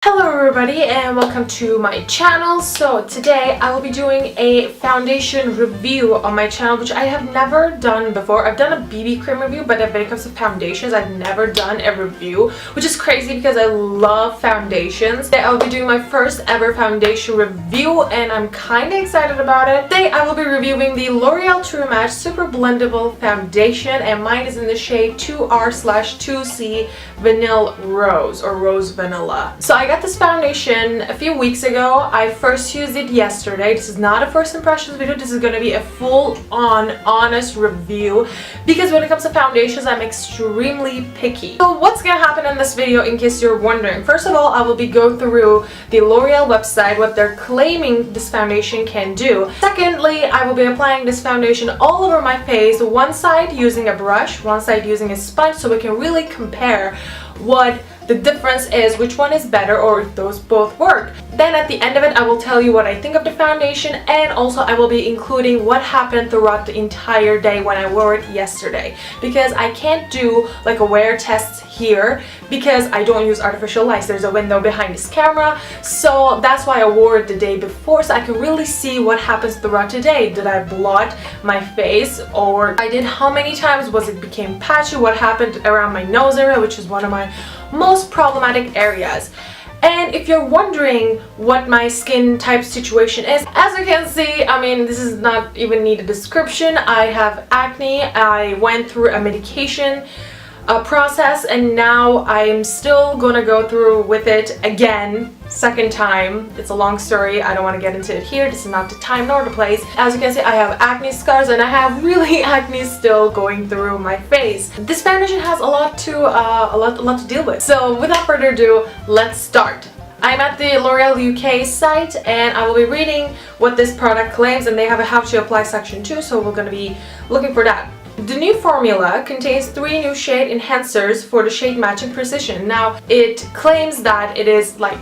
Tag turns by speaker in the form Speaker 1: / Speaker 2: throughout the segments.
Speaker 1: Hello everybody and welcome to my channel. So today I will be doing a foundation review on my channel, which I have never done before. I've done a BB cream review, but when it comes to foundations I've never done a review, which is crazy because I love foundations. Today I will be doing my first ever foundation review and I'm kind of excited about it. Today I will be reviewing the L'Oreal True Match Super Blendable Foundation and mine is in the shade 2R/2C Vanilla Rose or Rose Vanilla. So I got this foundation a few weeks ago. I first used it yesterday. This is not a first impressions video. This is going to be a full-on honest review because when it comes to foundations I'm extremely picky. So what's going to happen in this video in case you're wondering? First of all, I will be going through the L'Oreal website, what they're claiming this foundation can do. Secondly, I will be applying this foundation all over my face, one side using a brush, one side using a sponge, so we can really compare what the difference is, which one is better, or if those both work. Then at the end of it I will tell you what I think of the foundation, and also I will be including what happened throughout the entire day when I wore it yesterday, because I can't do like a wear test here because I don't use artificial lights. There's a window behind this camera, so that's why I wore it the day before, so I can really see what happens throughout the day. Did I blot my face, or I did how many times? Was it became patchy? What happened around my nose area, which is one of my most problematic areas. And if you're wondering what my skin type situation is, as you can see, I mean, this is not even need a description. I have acne. I went through a medication process, and now I'm still gonna go through with it again, second time. It's a long story. I don't want to get into it here. This is not the time nor the place. As you can see, I have acne scars and I have really acne still going through my face. This foundation has a lot to deal with. So without further ado, let's start. I'm at the L'Oreal UK site and I will be reading what this product claims, and they have a how to apply section too, so we're going to be looking for that. The new formula contains 3 new shade enhancers for the shade matching precision. Now, it claims that it is like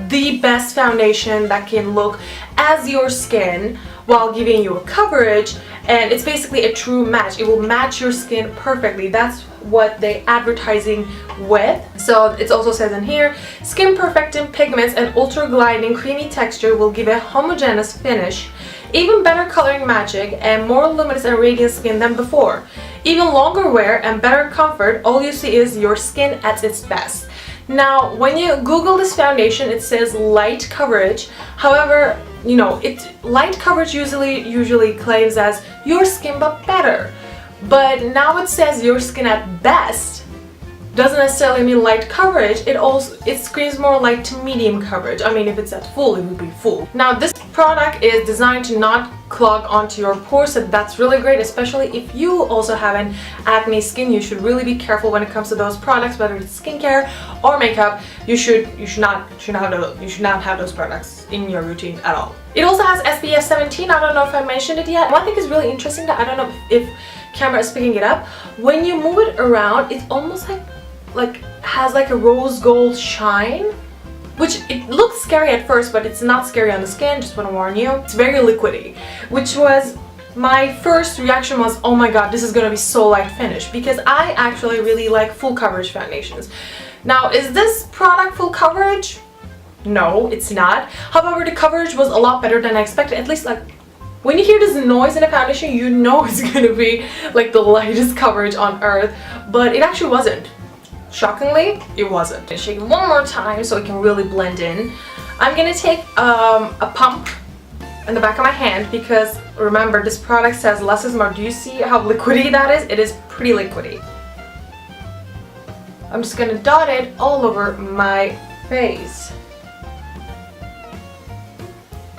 Speaker 1: the best foundation that can look as your skin while giving you a coverage, and it's basically a true match. It will match your skin perfectly. That's what they're advertising with. So it also says in here, skin perfecting pigments and ultra gliding creamy texture will give a homogeneous finish, even better coloring magic, and more luminous and radiant skin than before. Even longer wear and better comfort, all you see is your skin at its best. Now, when you Google this foundation, it says light coverage. However, you know, light coverage usually claims as your skin but better. But now it says your skin at best. Doesn't necessarily mean light coverage. It screams more light to medium coverage. I mean, if it's at full, it would be full. Now, this product is designed to not clog onto your pores, so that's really great, especially if you also have an acne skin. You should really be careful when it comes to those products, whether it's skincare or makeup. You should not have those products in your routine at all. It also has SPF 17. I don't know if I mentioned it yet. One thing is really interesting that I don't know if camera is picking it up. When you move it around, it's almost like has like a rose gold shine, which it looks scary at first, but it's not scary on the skin. Just want to warn you, it's very liquidy, which was my first reaction was, oh my god, this is gonna be so light finish, because I actually really like full coverage foundations. Now, is this product full coverage? No, it's not. However, the coverage was a lot better than I expected. At least, like, when you hear this noise in a foundation, you know it's gonna be like the lightest coverage on earth, but it actually wasn't. Shockingly, it wasn't. Shake it one more time so it can really blend in. I'm gonna take a pump in the back of my hand, because remember, this product says less is more. Do you see how liquidy that is? It is pretty liquidy. I'm just gonna dot it all over my face,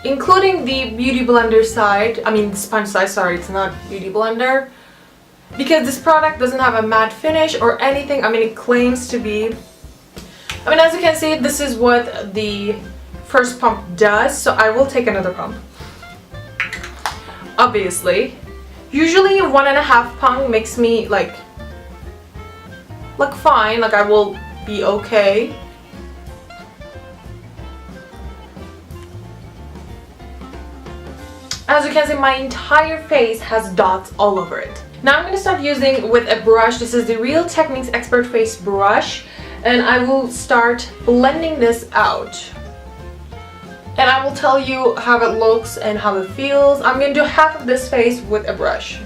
Speaker 1: including the beauty blender side. I mean, the sponge side, sorry, it's not beauty blender. Because this product doesn't have a matte finish or anything. I mean, it claims to be. I mean, as you can see, this is what the first pump does. So I will take another pump. Obviously. Usually 1.5 pump makes me like fine. Like, I will be okay. As you can see, my entire face has dots all over it. Now I'm going to start using with a brush. This is the Real Techniques Expert Face Brush. and I will start blending this out. And I will tell you how it looks and how it feels. I'm going to do half of this face with a brush.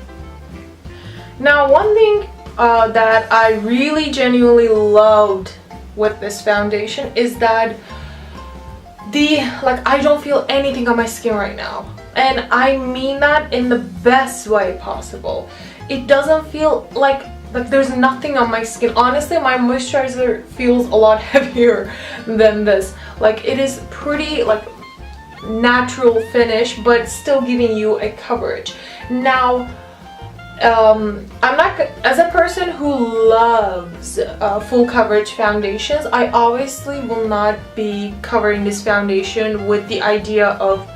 Speaker 1: Now, one thing that I really genuinely loved with this foundation is that I don't feel anything on my skin right now. And I mean that in the best way possible. It doesn't feel like there's nothing on my skin. Honestly, my moisturizer feels a lot heavier than this. Like, it is pretty natural finish, but still giving you a coverage. Now, I'm not, as a person who loves full coverage foundations, I obviously will not be covering this foundation with the idea of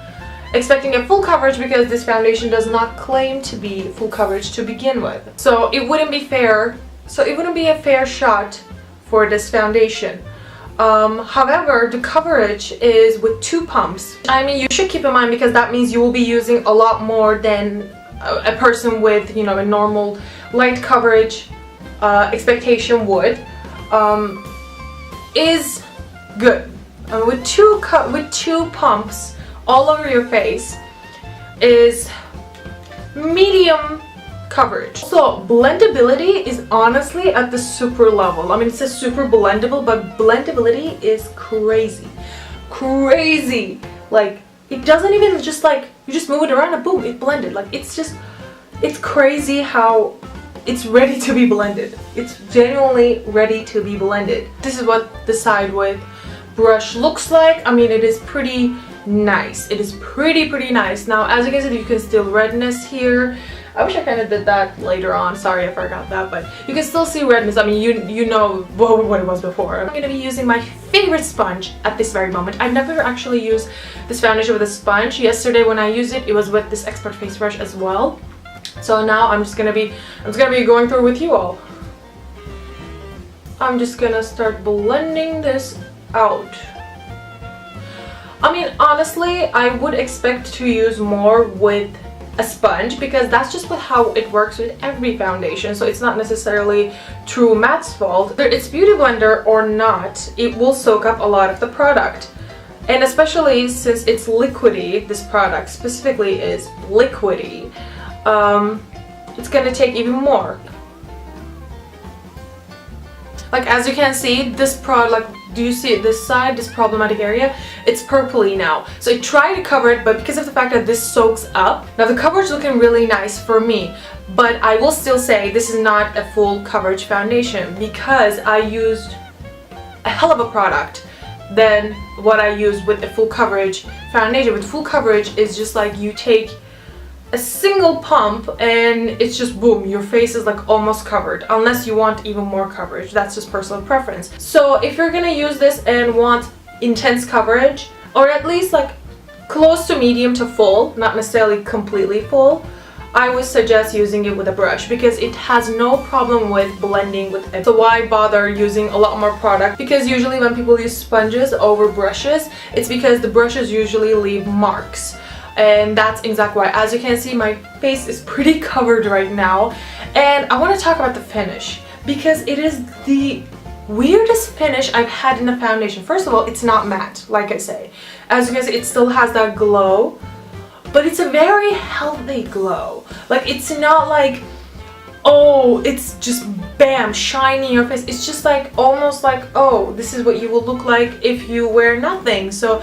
Speaker 1: expecting a full coverage, because this foundation does not claim to be full coverage to begin with. So it wouldn't be fair. So it wouldn't be a fair shot for this foundation. However, the coverage is with 2 pumps. I mean, you should keep in mind, because that means you will be using a lot more than a person with, you know, a normal light coverage expectation would. Is good. With two pumps all over your face is medium coverage. So blendability is honestly at the super level. I mean, it says super blendable, but blendability is crazy. Like, it doesn't even just you just move it around and boom, it blended. Like, it's crazy how it's ready to be blended. It's genuinely ready to be blended. This is what the side with brush looks like. I mean, it is pretty nice. It is pretty nice. Now, as you can see, you can still redness here. I wish I kind of did that later on. Sorry, I forgot that, but you can still see redness. I mean, you know what it was before. I'm going to be using my favorite sponge at this very moment. I've never actually used this foundation with a sponge. Yesterday when I used it, it was with this Expert face brush as well. So now I'm just gonna be going through with you all. I'm just gonna start blending this out. I mean, honestly, I would expect to use more with a sponge, because that's just how it works with every foundation. So it's not necessarily True Matte's fault. Whether it's Beauty Blender or not, it will soak up a lot of the product. And especially since it's liquidy, this product specifically is liquidy, it's gonna take even more. Like, as you can see, this product, do you see it, this side, this problematic area, it's purpley now. So I try to cover it, but because of the fact that this soaks up, now the coverage is looking really nice for me, but I will still say this is not a full coverage foundation, because I used a hell of a product than what I use with a full coverage foundation. With full coverage, is just like you take a single pump and it's just boom, your face is like almost covered, unless you want even more coverage. That's just personal preference. So if you're gonna use this and want intense coverage, or at least like close to medium to full, not necessarily completely full, I would suggest using it with a brush, because it has no problem with blending with it. So why bother using a lot more product? Because usually when people use sponges over brushes, it's because the brushes usually leave marks. And that's exactly why. As you can see, my face is pretty covered right now. And I want to talk about the finish, because it is the weirdest finish I've had in a foundation. First of all, it's not matte, like I say. As you can see, it still has that glow, but it's a very healthy glow. Like, it's not like, oh, it's just bam, shiny in your face. It's just like, almost like, oh, this is what you will look like if you wear nothing. So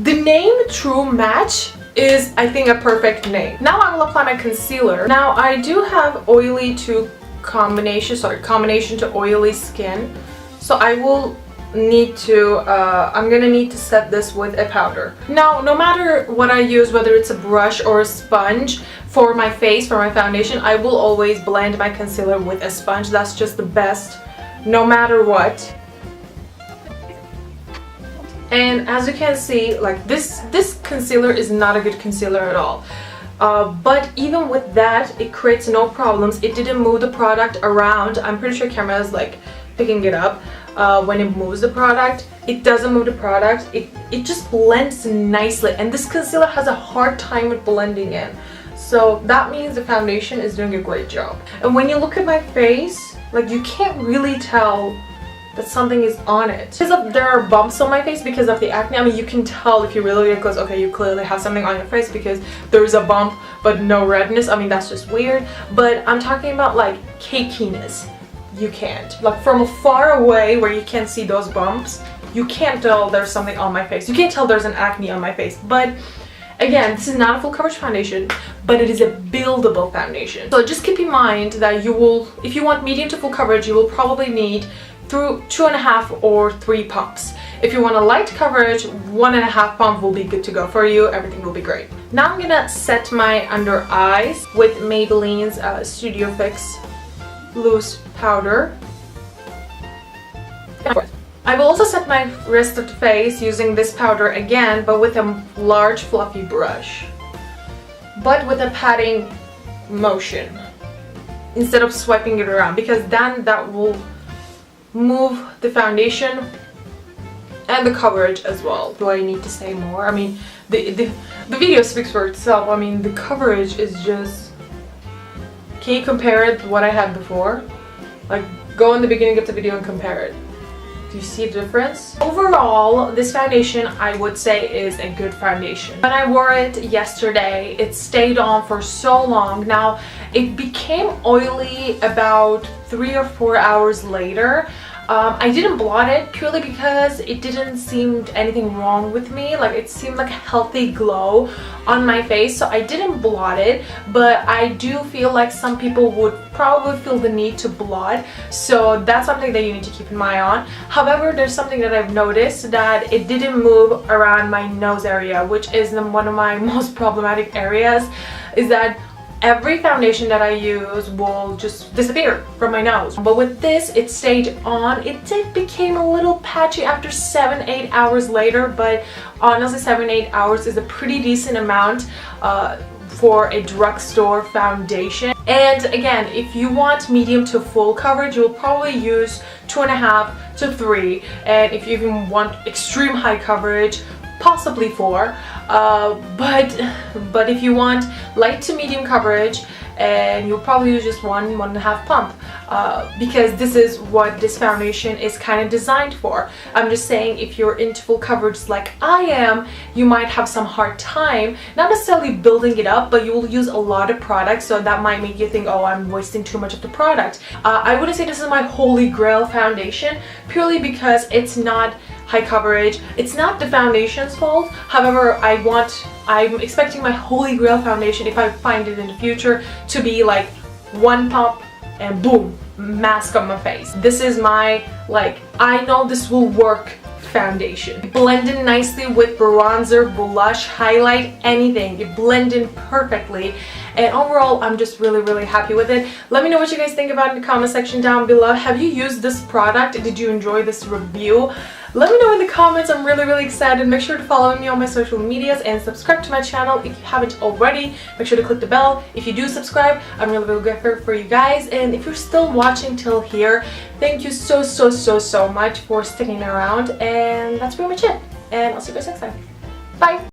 Speaker 1: the name True Match is, I think, a perfect name. Now I will apply my concealer. Now I do have oily to combination to oily skin. So I will need to, I'm gonna need to set this with a powder. Now, no matter what I use, whether it's a brush or a sponge, for my face, for my foundation, I will always blend my concealer with a sponge. That's just the best, no matter what. And as you can see, like this concealer is not a good concealer at all. But even with that, it creates no problems. It didn't move the product around. I'm pretty sure camera is like picking it up when it moves the product. It doesn't move the product. It just blends nicely. And this concealer has a hard time with blending in. So that means the foundation is doing a great job. And when you look at my face, like, you can't really tell that something is on it. Because there are bumps on my face because of the acne. I mean, you can tell if you really look close, okay, you clearly have something on your face because there's a bump but no redness. I mean, that's just weird. But I'm talking about like cakiness. You can't. Like from far away where you can't see those bumps, you can't tell there's something on my face. You can't tell there's an acne on my face. But again, this is not a full coverage foundation, but it is a buildable foundation. So just keep in mind that you will, if you want medium to full coverage, you will probably need through 2.5 or 3 pumps. If you want a light coverage, 1.5 pump will be good to go for you. Everything will be great. Now I'm gonna set my under eyes with Maybelline's Studio Fix loose powder. I will also set my rest of the face using this powder again, but with a large fluffy brush, but with a patting motion instead of swiping it around, because then that will move the foundation and the coverage as well. Do I need to say more? I mean, the video speaks for itself. I mean, the coverage is just, can you compare it to what I had before? Like, go in the beginning of the video and compare it. Do you see a difference? Overall, this foundation I would say is a good foundation. When I wore it yesterday, it stayed on for so long. Now, it became oily about 3 or 4 hours later. I didn't blot it purely because it didn't seem anything wrong with me. Like, it seemed like a healthy glow on my face, so I didn't blot it. But I do feel like some people would probably feel the need to blot, so that's something that you need to keep an eye on. However, there's something that I've noticed, that it didn't move around my nose area, which is one of my most problematic areas, is that every foundation that I use will just disappear from my nose. But with this, it stayed on. It did became a little patchy after 7-8 hours later, but honestly 7-8 hours is a pretty decent amount for a drugstore foundation. And again, if you want medium to full coverage, you'll probably use 2.5 to 3, and if you even want extreme high coverage, possibly 4. But if you want light to medium coverage, and you'll probably use just 1.5 pump, because this is what this foundation is kind of designed for. I'm just saying, if you're into full coverage like I am, you might have some hard time, not necessarily building it up, but you will use a lot of products, so that might make you think, oh, I'm wasting too much of the product. I wouldn't say this is my holy grail foundation, purely because it's not high coverage. It's not the foundation's fault. However, I'm expecting my holy grail foundation, if I find it in the future, to be like 1 pump and boom, mask on my face. This is my, like, I know this will work foundation. It blended nicely with bronzer, blush, highlight, anything. It blended perfectly. And overall, I'm just really happy with it. Let me know what you guys think about it in the comment section down below. Have you used this product? Did you enjoy this review? Let me know in the comments. I'm really excited. Make sure to follow me on my social medias and subscribe to my channel if you haven't already. Make sure to click the bell. If you do subscribe, I'm really grateful for you guys. And if you're still watching till here, thank you so much for sticking around. And that's pretty much it. And I'll see you guys next time. Bye!